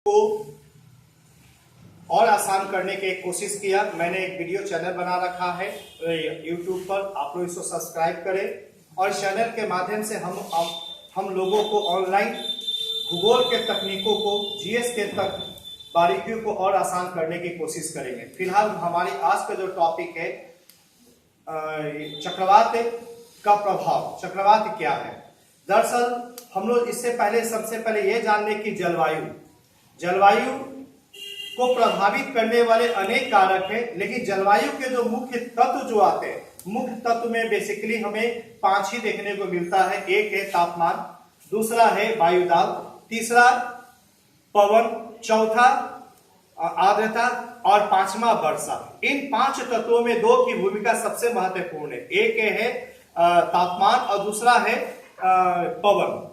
को और आसान करने की कोशिश किया। मैंने एक वीडियो चैनल बना रखा है यूट्यूब पर, आप लोग इसको सब्सक्राइब करें और चैनल के माध्यम से हम लोगों को ऑनलाइन भूगोल के तकनीकों को, जीएस के तक बारीकियों को और आसान करने की कोशिश करेंगे। फिलहाल हमारी आज का जो टॉपिक है चक्रवात का प्रभाव। चक्रवात क्या है? दरअसल हम लोग इससे पहले सबसे पहले यह जान लें कि जलवायु को प्रभावित करने वाले अनेक कारक हैं, लेकिन जलवायु के जो मुख्य तत्व जो आते हैं, मुख्य तत्व में बेसिकली हमें 5 ही देखने को मिलता है। एक है तापमान, दूसरा है वायुदाब, तीसरा पवन, चौथा आर्द्रता और पांचवा वर्षा। इन 5 तत्वों में 2 की भूमिका सबसे महत्वपूर्ण है। एक है तापमान और दूसरा है पवन।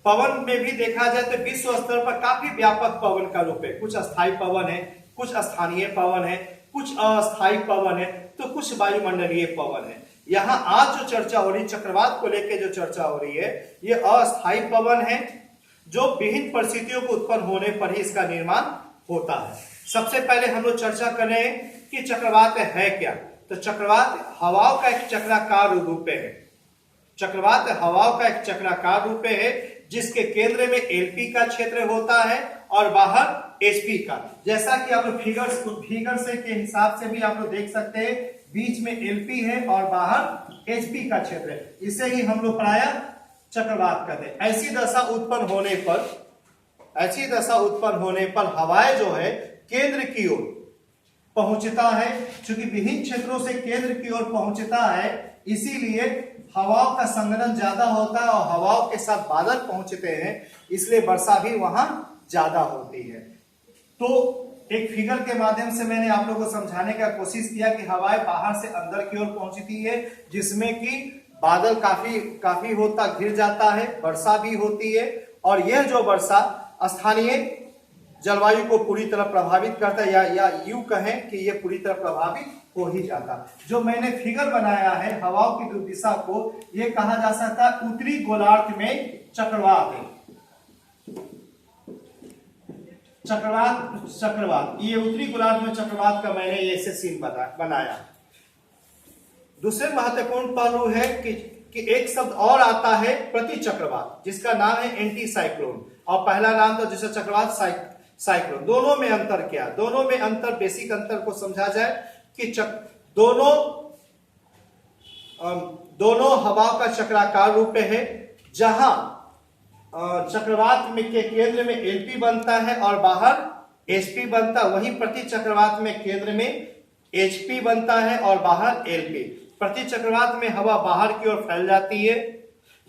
पवन में भी देखा जाए तो विश्व स्तर पर काफी व्यापक पवन का रूप है। कुछ स्थायी पवन है, कुछ स्थानीय पवन है, कुछ अस्थायी पवन है, तो कुछ वायुमंडलीय पवन है। यहाँ आज जो चर्चा हो रही, चक्रवात को लेकर जो चर्चा हो रही है, ये अस्थायी पवन है जो विभिन्न परिस्थितियों को उत्पन्न होने पर ही इसका निर्माण होता है। सबसे पहले हम लोग चर्चा कर रहे हैं कि चक्रवात है क्या। तो चक्रवात हवाओं का एक चक्राकार रूप है। चक्रवात हवाओं का एक चक्राकार रूप है जिसके केंद्र में एलपी का क्षेत्र होता है और बाहर एचपी का। जैसा कि आप लोग फिगर से के हिसाब से भी आप लोग देख सकते हैं, बीच में एलपी है और बाहर एचपी का क्षेत्र है। इसे ही हम लोग प्रायः चक्रवात कहते हैं। ऐसी दशा उत्पन्न होने पर हवाएं जो है केंद्र की ओर पहुंचता है। चूंकि विभिन्न क्षेत्रों से केंद्र की ओर पहुंचता है, इसीलिए हवाओं का संघनन ज्यादा होता है और हवाओं के साथ बादल पहुंचते हैं, इसलिए वर्षा भी वहां ज्यादा होती है। तो एक फिगर के माध्यम से मैंने आप लोगों को समझाने का कोशिश किया कि हवाएं बाहर से अंदर की ओर पहुंचती है, जिसमें कि बादल काफी होता घिर जाता है, वर्षा भी होती है। और यह जो वर्षा स्थानीय जलवायु को पूरी तरह प्रभावित करता है, या यूं कहें कि यह पूरी तरह प्रभावित हो ही जाता। जो मैंने फिगर बनाया है हवाओं की दिशा को, यह कहा जा सकता है उत्तरी गोलार्ध में चक्रवात है। चक्रवात ये उत्तरी गोलार्ध में चक्रवात का मैंने ऐसे सीन बनाया। दूसरे महत्वपूर्ण पहलू है कि एक शब्द और आता है प्रति चक्रवात, जिसका नाम है एंटी साइक्लोन, और पहला नाम था जिसका चक्रवात साइक्लोन। दोनों में अंतर क्या? दोनों में अंतर, बेसिक अंतर को समझा जाए कि दोनों हवाओं का चक्राकार रूप है। जहां चक्रवात में के केंद्र में एलपी बनता है और बाहर एचपी बनता है, वहीं प्रति चक्रवात में केंद्र में एचपी बनता है और बाहर एलपी। प्रति चक्रवात में हवा बाहर की ओर फैल जाती है,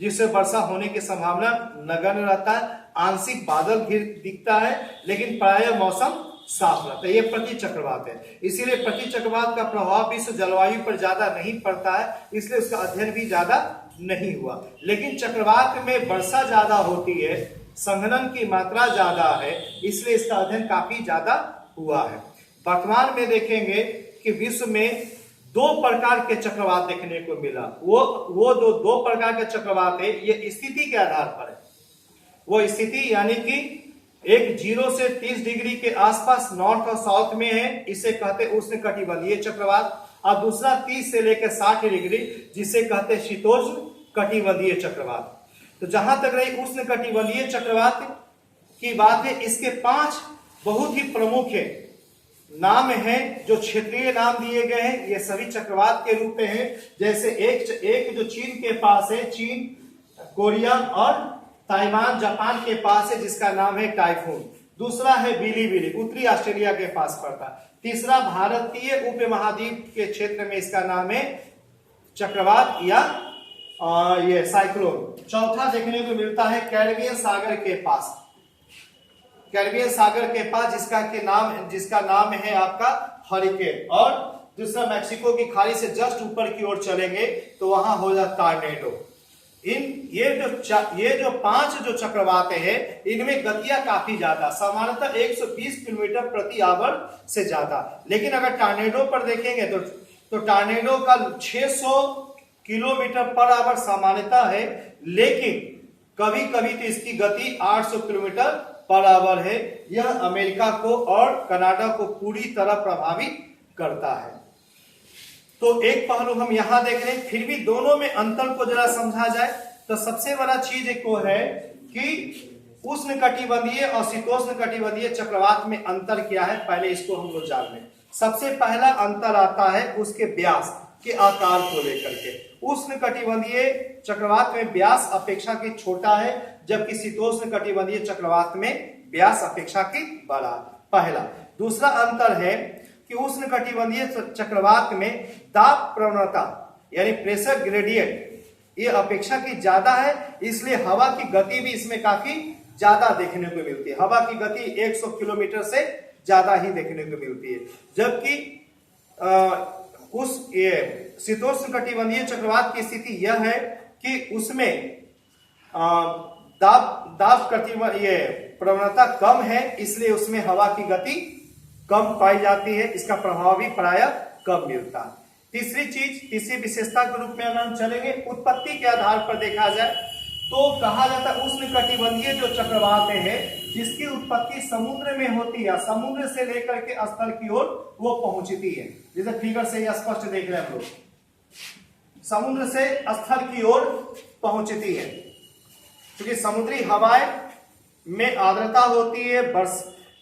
जिससे वर्षा होने की संभावना नगण्य रहता है। आंशिक बादल दिखता है, लेकिन प्रायः मौसम साफ रहता है। यह प्रति चक्रवात है। इसीलिए प्रति चक्रवात का प्रभाव विश्व जलवायु पर ज्यादा नहीं पड़ता है, इसलिए उसका अध्ययन भी ज्यादा नहीं हुआ। लेकिन चक्रवात में वर्षा ज्यादा होती है, संघनन की मात्रा ज्यादा है, इसलिए इसका अध्ययन काफी ज्यादा हुआ है। वर्तमान में देखेंगे कि विश्व में 2 प्रकार के चक्रवात देखने को मिला। वो दो प्रकार के चक्रवात है, ये स्थिति के आधार पर है। वो स्थिति यानी कि एक 0 से 30 डिग्री के आसपास नॉर्थ और साउथ में है, इसे कहते हैं उष्णकटिबंधीय चक्रवात। और दूसरा 30 से लेकर 60 डिग्री, जिसे कहते हैं शीतोष्ण कटिबंधीय चक्रवात। तो जहां तक रही उष्णकटिबंधीय चक्रवात की बात है, इसके 5 बहुत ही प्रमुख है नाम हैं, जो क्षेत्रीय नाम दिए गए हैं। ये सभी चक्रवात के रूप में है। जैसे एक जो चीन के पास है, चीन, कोरिया और ताइवान जापान के पास है, जिसका नाम है टाइफून। दूसरा है बिलिबिली, उत्तरी ऑस्ट्रेलिया के पास पड़ता। तीसरा भारतीय उपमहाद्वीप के क्षेत्र में इसका नाम है चक्रवात या ये साइक्लोन। चौथा देखने को मिलता है कैरिबियन सागर के पास, जिसका नाम है आपका हरिकेन। और दूसरा मैक्सिको की खाड़ी से जस्ट ऊपर की ओर चलेंगे तो वहां हो जाता टॉर्नेडो। ये जो 5 जो चक्रवात है, इनमें गतियां काफी ज्यादा, सामान्यतः 120 किलोमीटर प्रति आवर से ज्यादा। लेकिन अगर टॉर्नेडो पर देखेंगे तो टॉर्नेडो का 600 किलोमीटर पर आवर सामान्यतः है, लेकिन कभी कभी तो इसकी गति 800 किलोमीटर बराबर है। यह अमेरिका को और कनाडा को पूरी तरह प्रभावित करता है। तो एक पहलू हम यहां देख रहे हैं, फिर भी दोनों में अंतर को जरा समझा जाए तो सबसे बड़ा चीज एक वो है कि उष्णकटिबंधीय और शीतोष्णकटिबंधीय चक्रवात में अंतर क्या है, पहले इसको हम लोग जान लें। सबसे पहला अंतर आता है उसके व्यास के आकार को लेकर के। उष्णकटिबंधीय चक्रवात में व्यास अपेक्षाकृत छोटा है, जबकि शीतोष्णकटिबंधीय चक्रवात में व्यास अपेक्षाकृत बड़ा। पहला। दूसरा अंतर है कि उष्णकटिबंधीय चक्रवात में दाब प्रवणता यानी प्रेशर ग्रेडियंट ये अपेक्षाकृत ज्यादा है, इसलिए हवा की गति भी इसमें काफी ज्यादा देखने को मिलती है। हवा की गति 100 किलोमीटर से ज्यादा ही देखने को मिलती है, जबकि उस शीतोष्णकटिबंधीय चक्रवात की स्थिति यह है कि उसमें दाब ये प्रवणता कम है, इसलिए उसमें हवा की गति कम पाई जाती है, इसका प्रभाव भी प्रायः कम मिलता है। तीसरी विशेषता के रूप में अगर हम चलेंगे, उत्पत्ति के आधार पर देखा जाए तो कहा जाता है उष्णकटिबंधीय जो चक्रवात है जिसकी उत्पत्ति समुद्र में होती है, समुद्र से लेकर के स्थल की ओर वो पहुंचती है। जैसे फिगर से यह स्पष्ट देख रहे हैं हम लोग, समुद्र से स्थल की ओर पहुंचती है, क्योंकि समुद्री हवाएं में आर्द्रता होती है,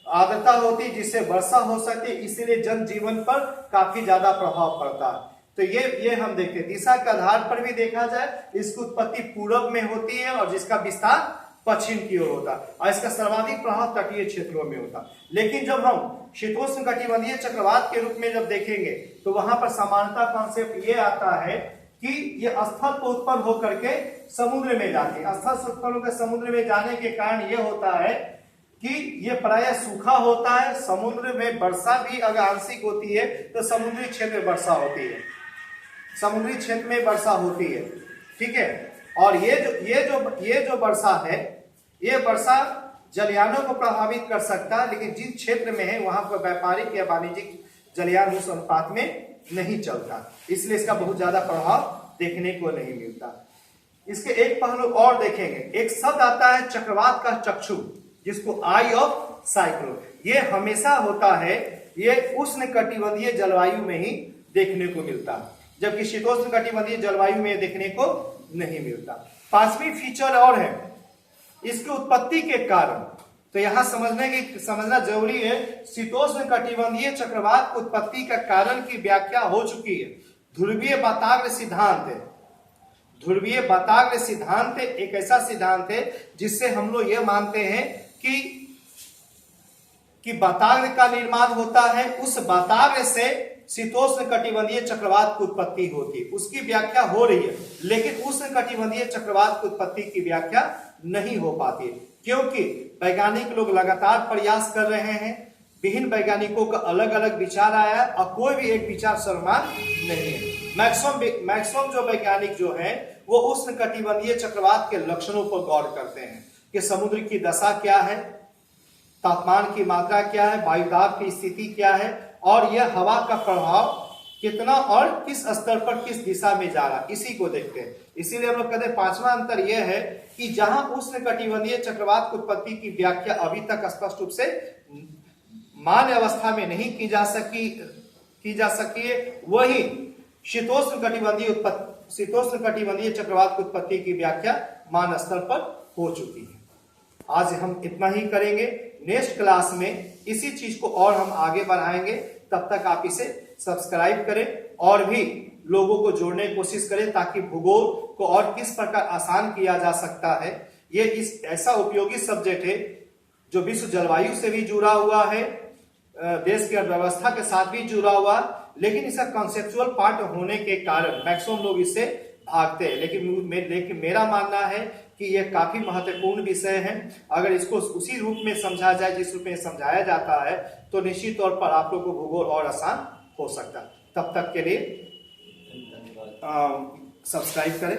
आर्द्रता होती है जिससे वर्षा हो सकती है, इसीलिए जनजीवन पर काफी ज्यादा प्रभाव पड़ता है। तो ये हम देखते हैं। दिशा के आधार पर भी देखा जाए, इसकी उत्पत्ति पूर्व में होती है और जिसका विस्तार पश्चिम की ओर होता है, और इसका सर्वाधिक प्रभाव तटीय क्षेत्रों में होता है। लेकिन जब हम शीतोष्णकटिबंधीय चक्रवात के रूप में जब देखेंगे तो वहां पर समानता कॉन्सेप्ट ये आता है कि ये स्थल को उत्पन्न होकर के समुद्र में जाती है। स्थल से उत्पन्न होकर समुद्र में जाने के कारण यह होता है कि ये प्रायः सूखा होता है। समुद्र में वर्षा भी अगर आंशिक होती है तो समुद्री क्षेत्र में वर्षा होती है, समुद्री क्षेत्र में वर्षा होती है, ठीक है। और ये जो वर्षा है, ये वर्षा जलयानों को प्रभावित कर सकता है, लेकिन जिस क्षेत्र में है वहां पर व्यापारिक या वाणिज्यिक जलयान उस अनुपात में नहीं चलता, इसलिए इसका बहुत ज्यादा प्रभाव देखने को नहीं मिलता। इसके एक पहलू और देखेंगे, एक शब्द आता है चक्रवात का चक्षु, जिसको आई ऑफ साइक्लोन। ये हमेशा होता है, ये उष्णकटिबंधीय जलवायु में ही देखने को मिलता है, जबकि शीतोष्णकटिबंधीय जलवायु में देखने को नहीं मिलता। पांचवी फीचर और है इसकी उत्पत्ति के कारण, तो यहां समझना जरूरी है। शीतोष्णकटिबंधीय चक्रवात उत्पत्ति का कारण की व्याख्या हो चुकी है। ध्रुवीय बताग्र सिद्धांत है। ध्रुवीय बताग्र सिद्धांत एक ऐसा सिद्धांत है जिससे हम लोग यह मानते हैं कि बताग्र का निर्माण होता है, उस बताग्र से शीतोष्णकटिबंधीय चक्रवात की उत्पत्ति होती है, उसकी व्याख्या हो रही है। लेकिन उष्णकटिबंधीय चक्रवात की उत्पत्ति की व्याख्या नहीं हो पाती है, क्योंकि वैज्ञानिक लोग लगातार प्रयास कर रहे हैं। विभिन्न वैज्ञानिकों का अलग अलग विचार आया और कोई भी एक विचार समान नहीं है। मैक्सिमम जो वैज्ञानिक जो है वो उष्णकटिबंधीय चक्रवात के लक्षणों पर गौर करते हैं कि समुद्र की दशा क्या है, तापमान की मात्रा क्या है, वायुदाब की स्थिति क्या है, और यह हवा का प्रभाव कितना और किस स्तर पर किस दिशा में जा रहा है, इसी को देखते हैं। इसीलिए हम लोग कहते हैं पांचवा अंतर यह है कि जहां उष्णकटिबंधीय चक्रवात की उत्पत्ति की व्याख्या अभी तक स्पष्ट रूप से मान्य अवस्था में नहीं की जा सकी है, वही शीतोष्णकटिबंधीय चक्रवात की उत्पत्ति की व्याख्या मान्य स्तर पर हो चुकी है। आज हम इतना ही करेंगे। नेक्स्ट क्लास में इसी चीज को और हम आगे बढ़ाएंगे। तब तक आप इसे सब्सक्राइब करें और भी लोगों को जोड़ने की कोशिश करें, ताकि भूगोल को और किस प्रकार आसान किया जा सकता है। ये इस ऐसा उपयोगी सब्जेक्ट है जो विश्व जलवायु से भी जुड़ा हुआ है, देश की अर्थव्यवस्था के साथ भी जुड़ा हुआ, लेकिन इसका कॉन्सेप्चुअल पार्ट होने के कारण मैक्सिमम लोग इससे भागते हैं। लेकिन मेरा मानना है कि यह काफी महत्वपूर्ण विषय है। अगर इसको उसी रूप में समझा जाए जिस रूप में समझाया जाता है, तो निश्चित तौर पर आप लोगों को भूगोल और आसान हो सकता है। तब तक के लिए सब्सक्राइब करें।